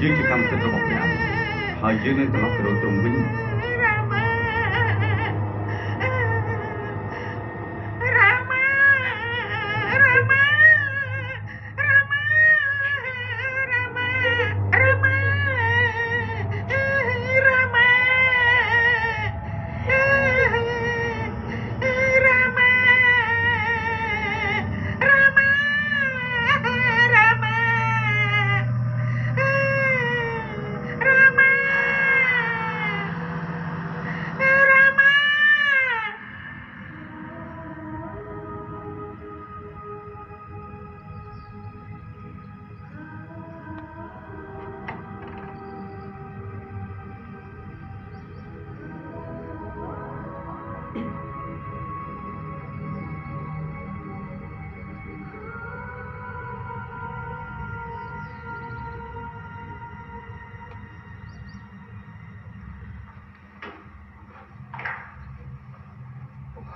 យើងជាកម្មសិទ្ធិរបស់ព្រះហើយយើងនឹងត្រឡប់ទៅរកទ្រង់វិញ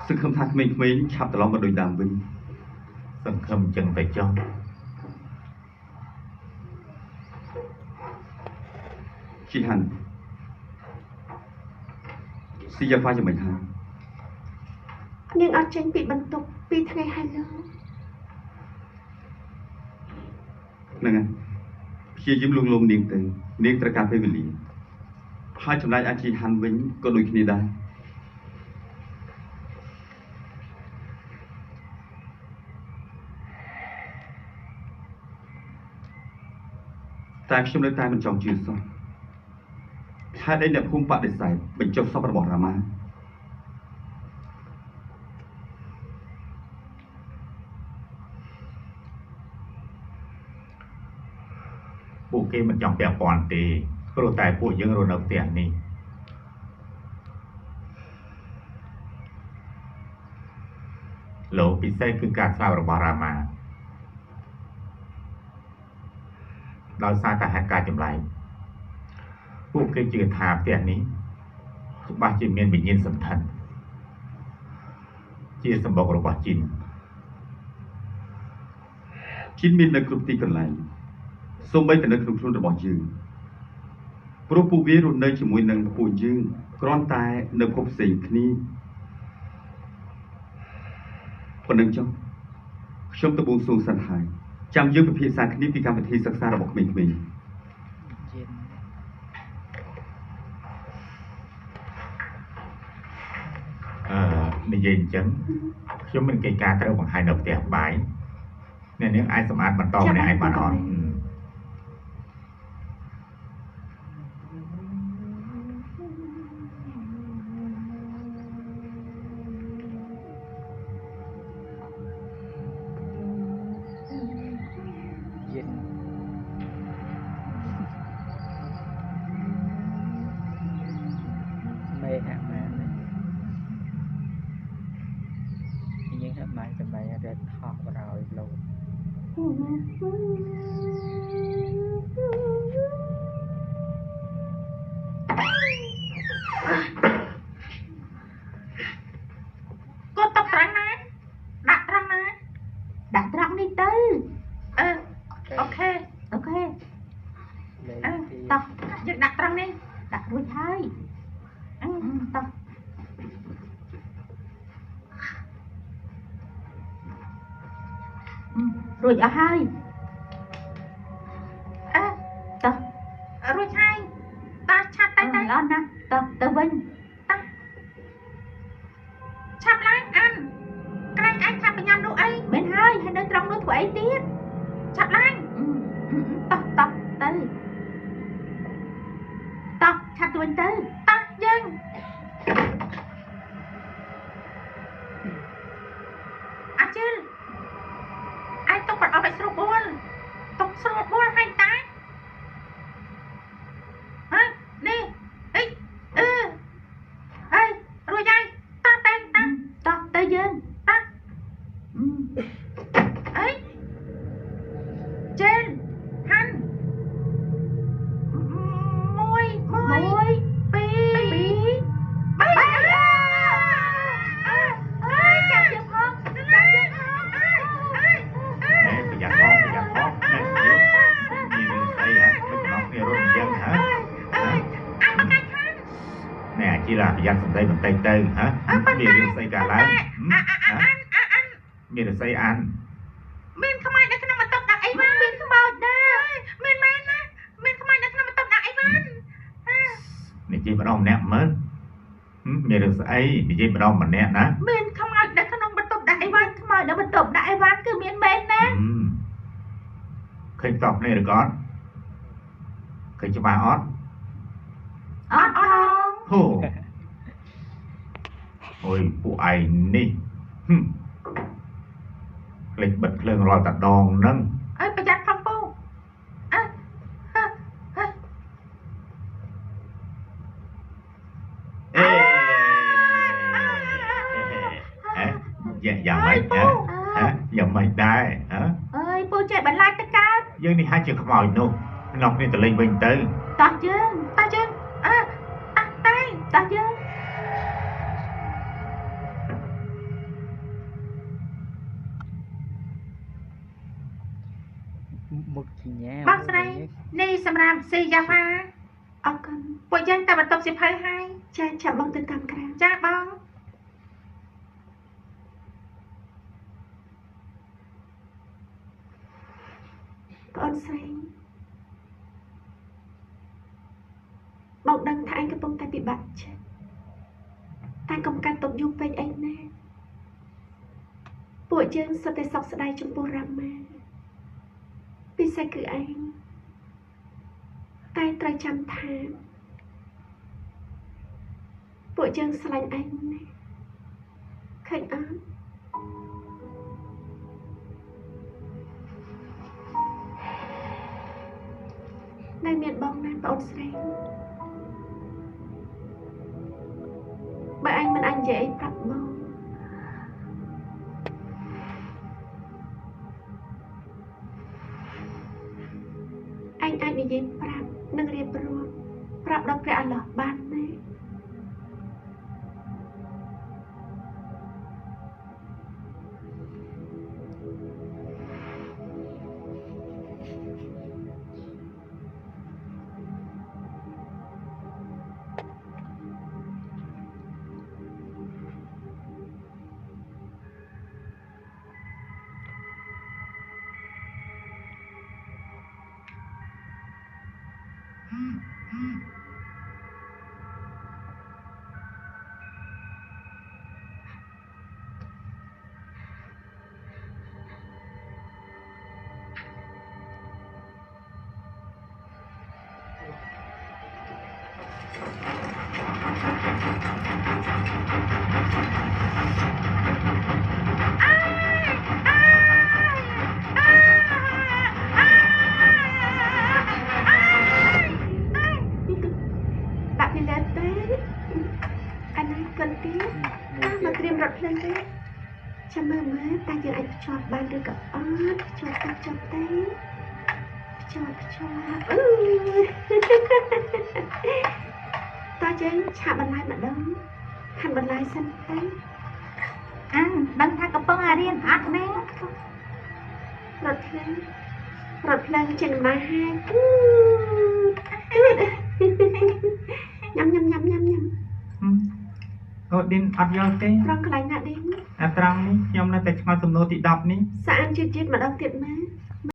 សង្ឃឹមថាក្មេងៗឆាប់ត្រឡប់មកដូចដើមវិញសង្ឃឹមចឹងតែចង់ជីហាន់ស៊ីយ៉ាហ្វាយ៉ាងម៉េចហើយនាងអត់ចេញពីបន្ទប់2ថ្ងៃហើយលោកហ្នឹងហើយព្យាយាមលួងលោមនាងទៅនាងត្រូវការពេលវេលាហើយចំណែកអាជីហាន់វិញក៏ដូចគ្នាដែរតែខ្ញុំនៅតែមិនចង់ជឿសោះហេតុអីអ្នកភូមិបដិសេធបញ្ចុះសពរបស់រាមាពួកគេមិនចង់ពាក់ព័ន្ធទេព្រោះតែពួកយើងរស់នៅផ្ទះនេះលោកពិសេសគឺការស្លាប់របស់រាមាដោយសារតែហេតុការណ៍ចម្លែកពួកគេជឿថាផ្ទះនេះច្បាស់ជាមានវិញ្ញាណសន្ធិដ្ឋជាសម្បុករបស់ជីនមាននៅគ្រប់ទីកន្លែងសូម្បីតែនៅក្នុងខ្លួនរបស់យើងព្រោះពួកវារស់នៅជាមួយនឹងពួកយើង គ្រាន់តែនៅគប់ផ្សេងគ្នាប៉ុណ្្នឹងចុះខ្ញុំទៅបួងសួងសិនហើយចាំយើងពិភាក្សាគ្នាពីកម្មវិធីសិក្សារបស់ក្មេងៗនិយាយអញ្ចឹងខ្ញុំមានកិច្ចការត្រូវបង្ហាញនៅផ្ទះបាយអ្នកនាងអាចសម្អាតបន្តម្នាក់ឯងបានអត់រួចអស់ហើយតោះរួចហើយតោះឆាប់ទៅល្អណាស់តោះទៅវិញតោះឆាប់ឡើងអានក្រែងឯងឆាប់បញ្ញាំនោះអីមែនហើយនៅត្រង់នោះធ្វើអីទៀតឆាប់ឡើងតោះទៅតោះឆាប់ទៅវិញទៅតោះយើងអាជិលទុកបាត់អស់ឲ្យស្រួលបួលទុកស្រួលបួលហើយតានេះអីហើយរួចហើយតោះទៅយើងតោះអីចេនហាន់មួយពីរចាប់យើងផងជាឡាប្រយ័ត្នសំដីបន្តិចទៅហ៎មានរឿងស្អីកើតឡើងមានរឿងស្អីអានមានខ្មោចនៅក្នុងបន្ទប់ដាក់អីវ៉ាន់មានខ្មោចដែរមានមែនណាមានខ្មោចនៅក្នុងបន្ទប់ដាក់អីវ៉ាន់និយាយម្ដងម្នាក់មើលមានរឿងស្អីនិយាយម្ដងម្នាក់ណាមានខ្មោចនៅក្នុងបន្ទប់ដាក់អីវ៉ាន់ខ្មោចនៅបន្ទប់ដាក់អីវ៉ាន់គឺមានមែនណាឃើញតបនេះឬក៏អត់ឃើញច្បាស់អត់ហូអូយពួកឯងនេះក្លេចបិទភ្លើងរាល់តែដងហ្នឹងអើប្រយ័ត្នផងពូយ៉ាងម៉េចយ៉ាងម៉េចដែរអើយពូចេះបន្លាចទៅកើតយើងនេះហាក់ជាខ្មោចនោះនាំគ្នាទៅលេងវិញទៅតោះយើងតោះយើងមុខជាញ៉ាបងស្រីនេះសម្រាប់ស៊ីយ៉ាវ៉ាអរគុណពួកយើងតែបន្ទប់សិភៅហើយចាចាំបងទៅតាមក្រៅចាបងប្អូនស្រីបងដឹងថាឯងកំពុងតែពិបាកចិត្តតែកុំកាន់ទុកយូរពេកអីណាពួកយើងសុទ្ធតែសោកស្ដាយចំពោះរ៉ាម៉ាពិសេសគឺឯងតែត្រូវចាំថាពួកយើងស្រឡាញ់ឯងណាឃើញអត់នៅមានបងណាប្អូនស្រីបើឯងមិនអញនិយាយអីប្រាប់បងឯងអាចនិយាយប្រាប់និងរៀបរាប់ប្រាប់ដល់ព្រះអល់ឡោះបានទេ ដាក់ពីលើទេអានេះកិនទៀតមកត្រៀមរត់ភ្លើងទេចាំមើលតើយើងអាចភ្ជាប់បានឬក៏អត់ភ្ជាប់ទេភ្ជាប់តើយើងឆាបន្លែម្ដងហាន់បន្លែសិនទេដឹងថាកំពុងរៀនអត់មែនរត់ភ្លើងចេញមកហើយញ៉ាំអូឌីនអត់យល់ទេត្រង់កន្លែងណាឌីនត្រង់នេះខ្ញុំនៅតែឆ្ងល់សំណួរទី10នេះសាអានជឿម្ដងទៀតណា